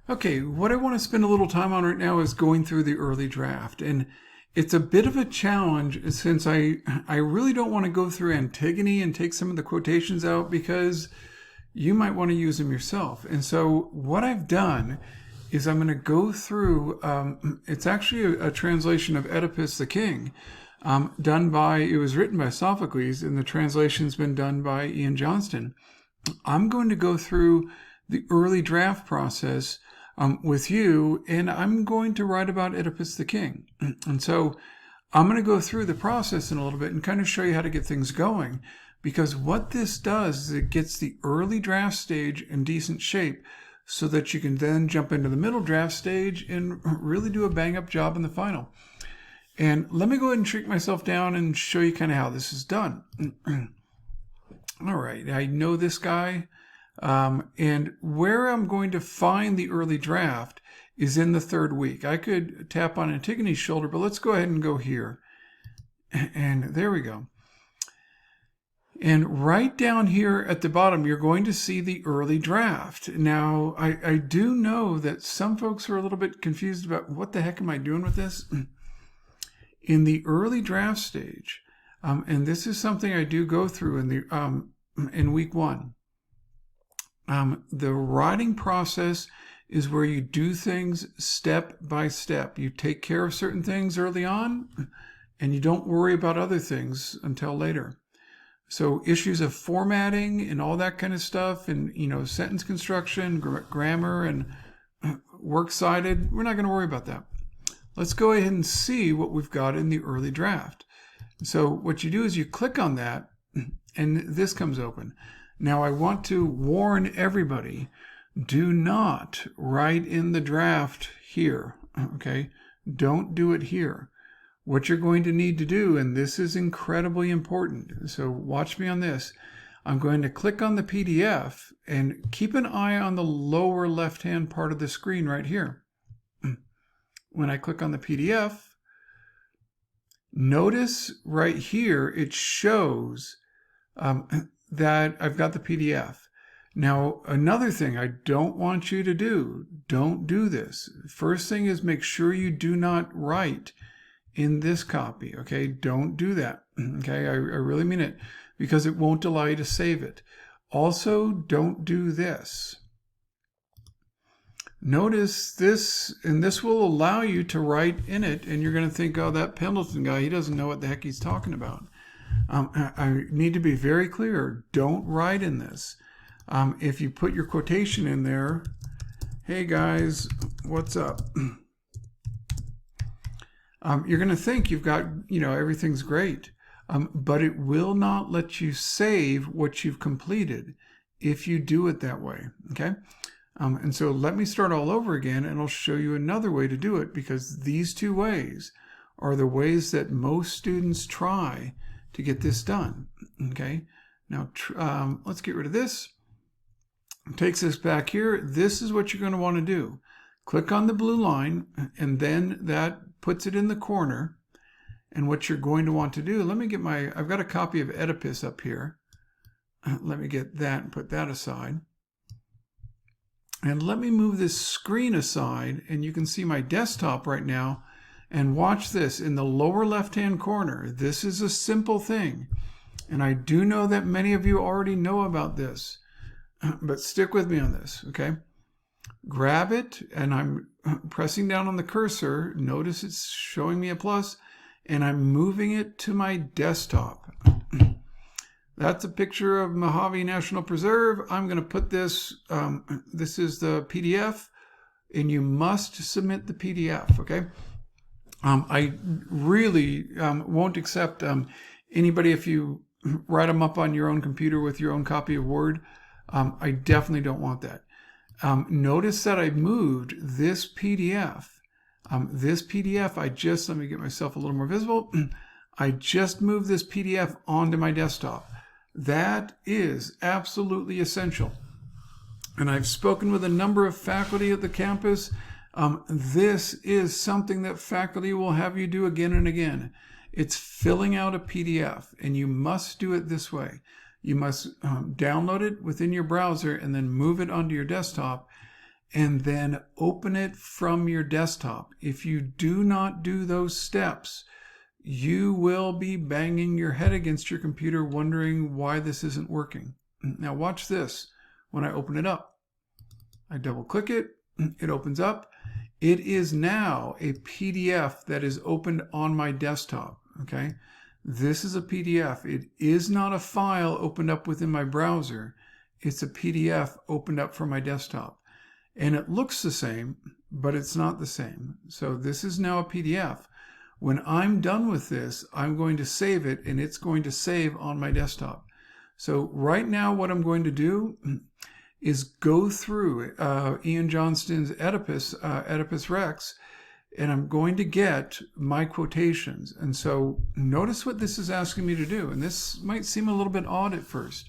Okay, what I want to spend a little time on right now is going through the early draft. And it's a bit of a challenge since I really don't want to go through Antigone and take some of the quotations out because you might want to use them yourself. And so what I've done is I'm going to go through, it's actually a translation of Oedipus the King, it was written by Sophocles, and the translation's been done by Ian Johnston. I'm going to go through the early draft process with you, and I'm going to write about Oedipus the King. And so I'm going to go through the process in a little bit and kind of show you how to get things going, because what this does is it gets the early draft stage in decent shape so that you can then jump into the middle draft stage and really do a bang-up job in the final. And let me go ahead and shrink myself down and show you kind of how this is done. All right, I know this guy. And where I'm going to find the early draft is in the third week. I could tap on Antigone's shoulder, but let's go ahead and go here. And there we go. And right down here at the bottom, you're going to see the early draft. Now, I do know that some folks are a little bit confused about what the heck am I doing with this? In the early draft stage, and this is something I do go through in week one. The writing process is where you do things step by step. You take care of certain things early on, and you don't worry about other things until later. So issues of formatting and all that kind of stuff, and sentence construction, grammar, and works cited, we're not going to worry about that. Let's go ahead and see what we've got in the early draft. So what you do is you click on that, and this comes open. Now I want to warn everybody, do not write in the draft here, okay? Don't do it here. What you're going to need to do, and this is incredibly important, so watch me on this. I'm going to click on the PDF and keep an eye on the lower left-hand part of the screen right here. When I click on the PDF, notice right here it shows that I've got the PDF. Now, another thing I don't want you to do, don't do this. First thing is make sure you do not write in this copy, okay? Don't do that, okay? I really mean it, because it won't allow you to save it. Also, don't do this. Notice this, and this will allow you to write in it, and you're going to think, oh, that Pendleton guy, he doesn't know what the heck he's talking about. I need to be very clear. Don't write in this. If you put your quotation in there, hey guys, what's up? You're going to think you've got, everything's great. But it will not let you save what you've completed if you do it that way, okay? And so let me start all over again, and I'll show you another way to do it, because these two ways are the ways that most students try to get this done, okay? Now, let's get rid of this. It takes us back here. This is what you're going to want to do. Click on the blue line, and then that puts it in the corner. And what you're going to want to do, I've got a copy of Oedipus up here. Let me get that and put that aside. And let me move this screen aside, and you can see my desktop right now. And watch this in the lower left-hand corner. This is a simple thing. And I do know that many of you already know about this, but stick with me on this, okay? Grab it, and I'm pressing down on the cursor. Notice it's showing me a plus, and I'm moving it to my desktop. That's a picture of Mojave National Preserve. I'm going to put this, this is the PDF, and you must submit the PDF, okay? I really won't accept anybody if you write them up on your own computer with your own copy of Word. I definitely don't want that. Notice that I moved this PDF. Let me get myself a little more visible. I just moved this PDF onto my desktop. That is absolutely essential. And I've spoken with a number of faculty at the campus. This is something that faculty will have you do again and again. It's filling out a PDF, and you must do it this way. You must download it within your browser and then move it onto your desktop. and then open it from your desktop. If you do not do those steps, you will be banging your head against your computer wondering why this isn't working. Now watch this. When I open it up, I double click it, it opens up. It is now a PDF that is opened on my desktop, okay? This is a PDF. It is not a file opened up within my browser. It's a PDF opened up from my desktop. And it looks the same, but it's not the same. So this is now a PDF. When I'm done with this, I'm going to save it, and it's going to save on my desktop. So right now what I'm going to do is go through Ian Johnston's Oedipus Rex, and I'm going to get my quotations. And so notice what this is asking me to do. And this might seem a little bit odd at first.